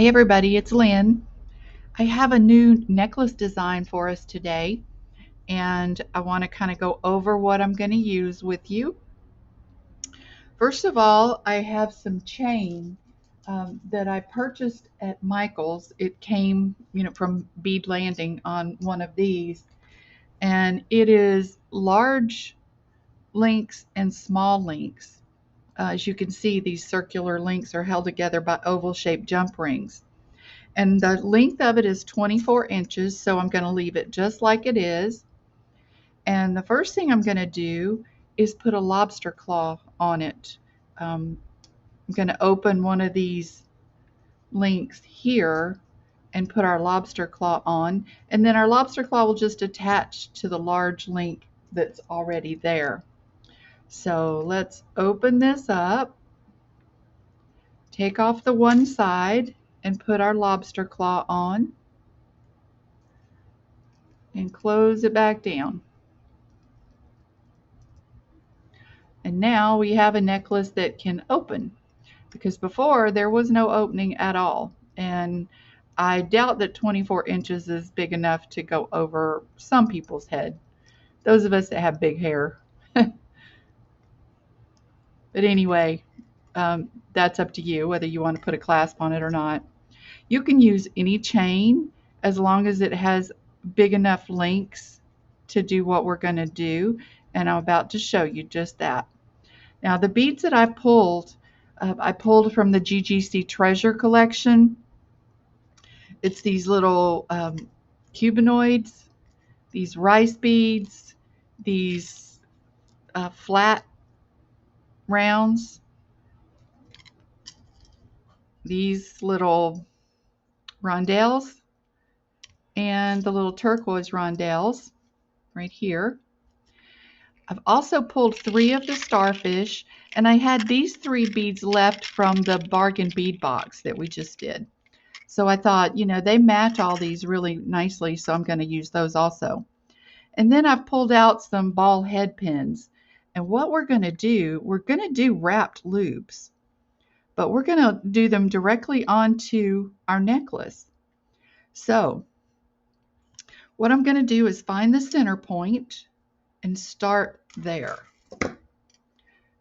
Hi everybody, it's Lynn. I have a new necklace design for us today, and I want to kind of go over what I'm going to use with you. First of all, I have some chain that I purchased at Michael's. It came, from Bead Landing on one of these, and it is large links and small links. As you can see, these circular links are held together by oval-shaped jump rings. And the length of it is 24 inches, so I'm going to leave it just like it is. And the first thing I'm going to do is put a lobster claw on it. I'm going to open one of these links here and put our lobster claw on, and then our lobster claw will just attach to the large link that's already there. So let's open this up, take off the one side, and put our lobster claw on, and close it back down. And now we have a necklace that can open, because before there was no opening at all. And I doubt that 24 inches is big enough to go over some people's head, those of us that have big hair. But anyway, that's up to you whether you want to put a clasp on it or not. You can use any chain as long as it has big enough links to do what we're going to do, and I'm about to show you just that. Now the beads that I pulled from the GGC Treasure collection. It's these little cubanoids, these rice beads, these flat rounds, these little rondelles, and the little turquoise rondelles right here. I've also pulled 3 of the starfish, and I had these 3 beads left from the bargain bead box that we just did. So I thought, they match all these really nicely, so I'm going to use those also. And then I've pulled out some ball head pins. And what we're going to do wrapped loops, but we're going to do them directly onto our necklace. So what I'm going to do is find the center point and start there.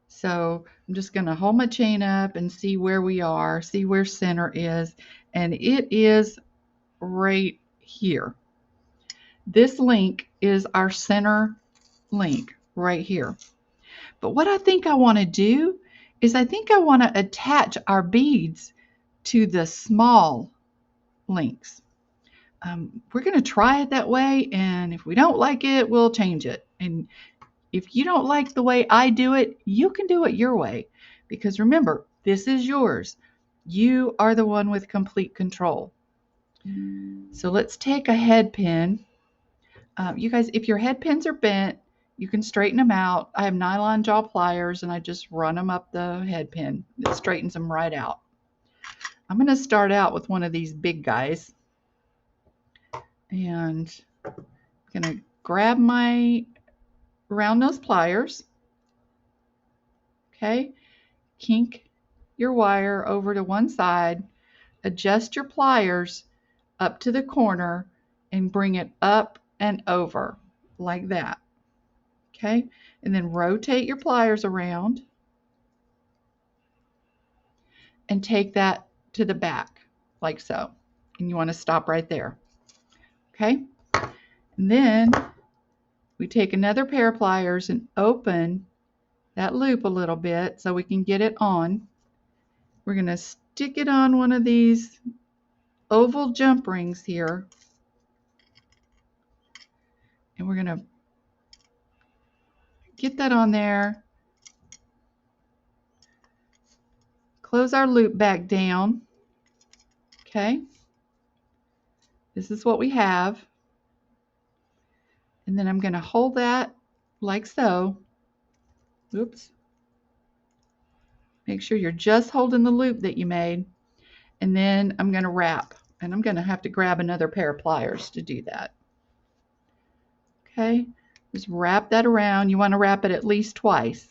So I'm just going to hold my chain up and see where we are, see where center is, and it is right here. This link is our center link right here. But what I think I want to do is I think I want to attach our beads to the small links. We're going to try it that way, and if we don't like it, we'll change it. And if you don't like the way I do it, you can do it your way. Because remember, this is yours. You are the one with complete control. So let's take a head pin. You guys, if your head pins are bent, you can straighten them out. I have nylon jaw pliers, and I just run them up the head pin. It straightens them right out. I'm going to start out with one of these big guys. And I'm going to grab my round nose pliers. Okay. Kink your wire over to one side. Adjust your pliers up to the corner and bring it up and over like that. Okay, and then rotate your pliers around and take that to the back like so. And you want to stop right there. Okay, and then we take another pair of pliers and open that loop a little bit so we can get it on. We're going to stick it on one of these oval jump rings here, and we're going to get that on there, close our loop back down. Okay, this is what we have, and then I'm going to hold that like so. Oops. Make sure you're just holding the loop that you made, and then I'm going to wrap, and I'm going to have to grab another pair of pliers to do that. Okay, just wrap that around. You want to wrap it at least twice.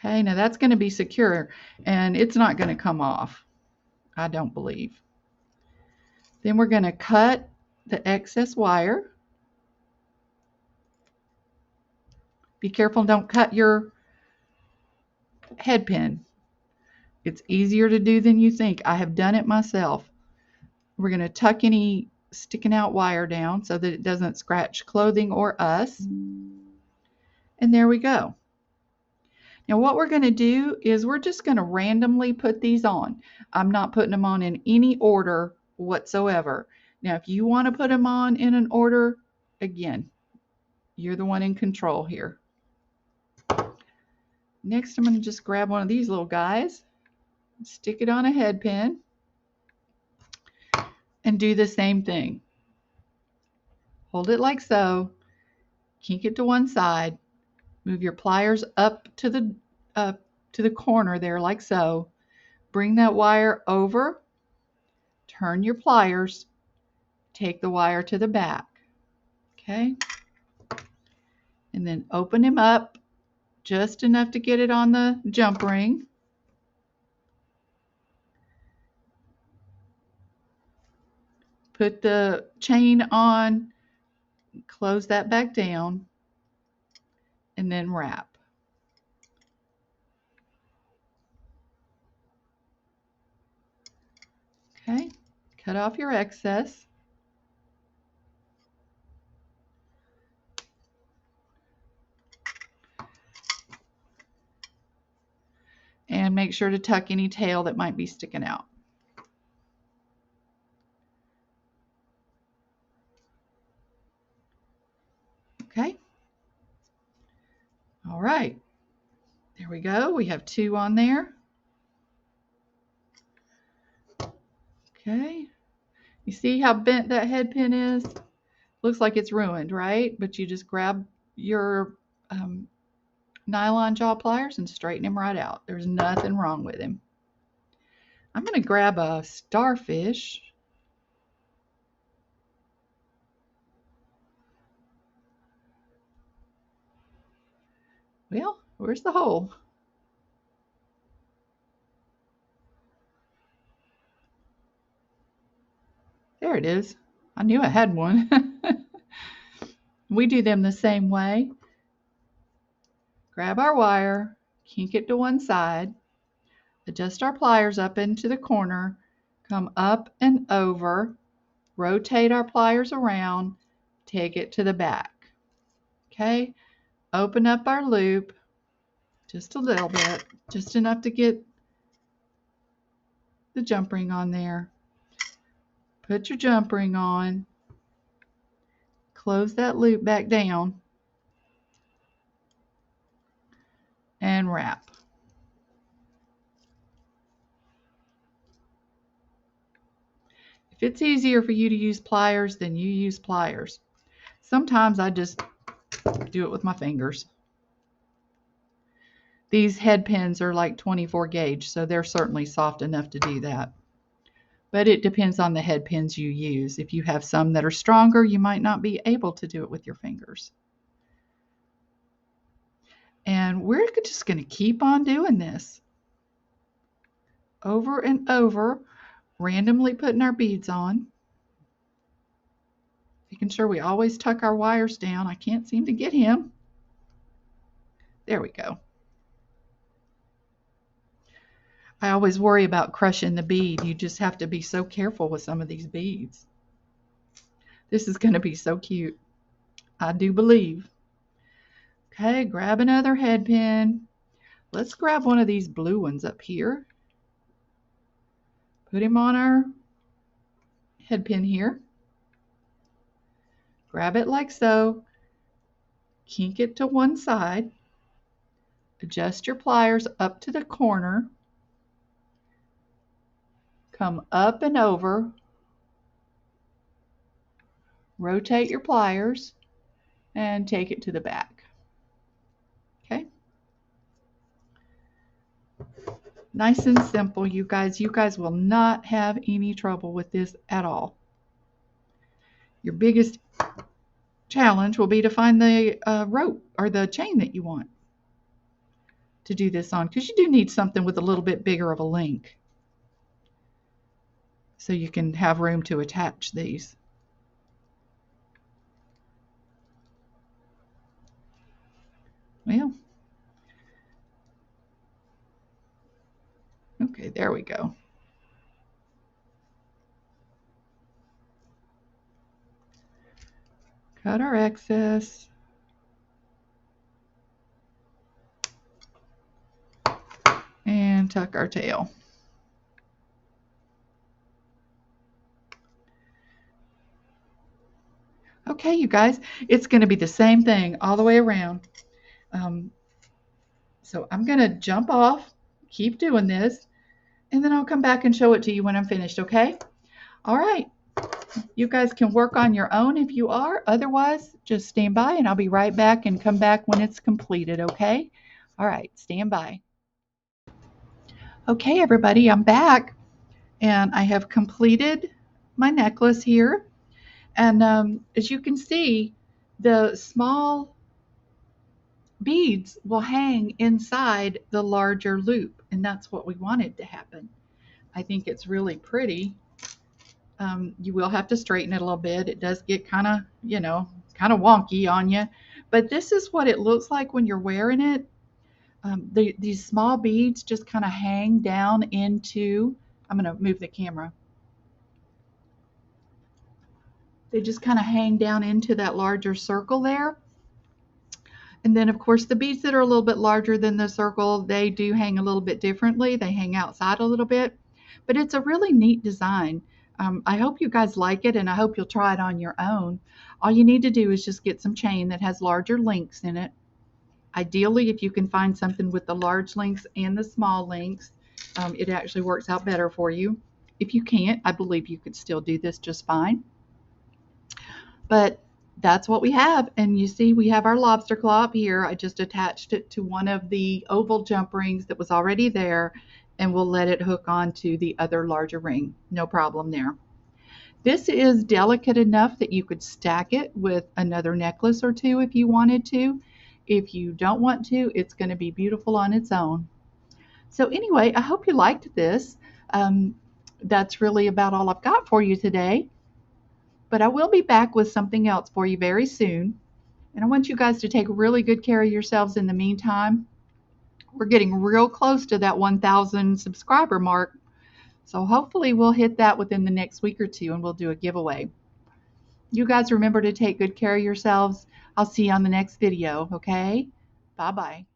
Okay, now that's going to be secure and it's not going to come off, I don't believe. Then we're going to cut the excess wire. Be careful, don't cut your head pin. It's easier to do than you think. I have done it myself. We're going to tuck any sticking out wire down so that it doesn't scratch clothing or us. And there we go. Now what we're going to do is we're just going to randomly put these on. I'm not putting them on in any order whatsoever. Now if you want to put them on in an order, again, you're the one in control here. Next I'm going to just grab one of these little guys, stick it on a head pin, and do the same thing. Hold it like so, kink it to one side, move your pliers up to the corner there like so, bring that wire over, turn your pliers, take the wire to the back, okay? And then open him up just enough to get it on the jump ring. Put the chain on, close that back down, and then wrap. Okay, cut off your excess. And make sure to tuck any tail that might be sticking out. Okay. All right. There we go. We have 2 on there. Okay. You see how bent that head pin is? Looks like it's ruined, right? But you just grab your nylon jaw pliers and straighten him right out. There's nothing wrong with him. I'm going to grab a starfish. Well, where's the hole? There it is. I knew I had one. We do them the same way. Grab our wire, kink it to one side, adjust our pliers up into the corner, come up and over, rotate our pliers around, take it to the back. Okay, open up our loop just a little bit, just enough to get the jump ring on there. Put your jump ring on, close that loop back down, and wrap. If it's easier for you to use pliers, then you use pliers. Sometimes I just do it with my fingers. These head pins are like 24 gauge, so they're certainly soft enough to do that. But it depends on the head pins you use. If you have some that are stronger, you might not be able to do it with your fingers. And we're just going to keep on doing this. Over and over, randomly putting our beads on. Making sure we always tuck our wires down. I can't seem to get him. There we go. I always worry about crushing the bead. You just have to be so careful with some of these beads. This is going to be so cute. I do believe. Okay, grab another head pin. Let's grab one of these blue ones up here. Put him on our head pin here. Grab it like so. Kink it to one side. Adjust your pliers up to the corner. Come up and over. Rotate your pliers and take it to the back. Okay? Nice and simple, you guys. You guys will not have any trouble with this at all. Your biggest challenge will be to find the rope or the chain that you want. to do this on, because you do need something with a little bit bigger of a link so you can have room to attach these. Well, okay, there we go. Cut our excess. And tuck our tail. Okay, you guys, it's going to be the same thing all the way around. So I'm going to jump off, keep doing this, and then I'll come back and show it to you when I'm finished, okay? All right. You guys can work on your own if you are. Otherwise, just stand by and I'll be right back and come back when it's completed, okay? All right, stand by. Okay, everybody, I'm back and I have completed my necklace here. And as you can see, the small beads will hang inside the larger loop, and that's what we wanted to happen. I think it's really pretty. You will have to straighten it a little bit. It does get kind of, kind of wonky on you. But this is what it looks like when you're wearing it. These small beads just kind of hang down into, I'm going to move the camera. They just kind of hang down into that larger circle there. And then, of course, the beads that are a little bit larger than the circle, they do hang a little bit differently. They hang outside a little bit. But it's a really neat design. I hope you guys like it, and I hope you'll try it on your own. All you need to do is just get some chain that has larger links in it. Ideally, if you can find something with the large links and the small links, it actually works out better for you. If you can't, I believe you could still do this just fine. But that's what we have. And you see we have our lobster claw up here. I just attached it to one of the oval jump rings that was already there, and we'll let it hook onto the other larger ring. No problem there. This is delicate enough that you could stack it with another necklace or two if you wanted to. If you don't want to, it's going to be beautiful on its own. So anyway, I hope you liked this. That's really about all I've got for you today. But I will be back with something else for you very soon. And I want you guys to take really good care of yourselves in the meantime. We're getting real close to that 1,000 subscriber mark. So hopefully we'll hit that within the next week or two and we'll do a giveaway. You guys remember to take good care of yourselves. I'll see you on the next video, okay? Bye-bye.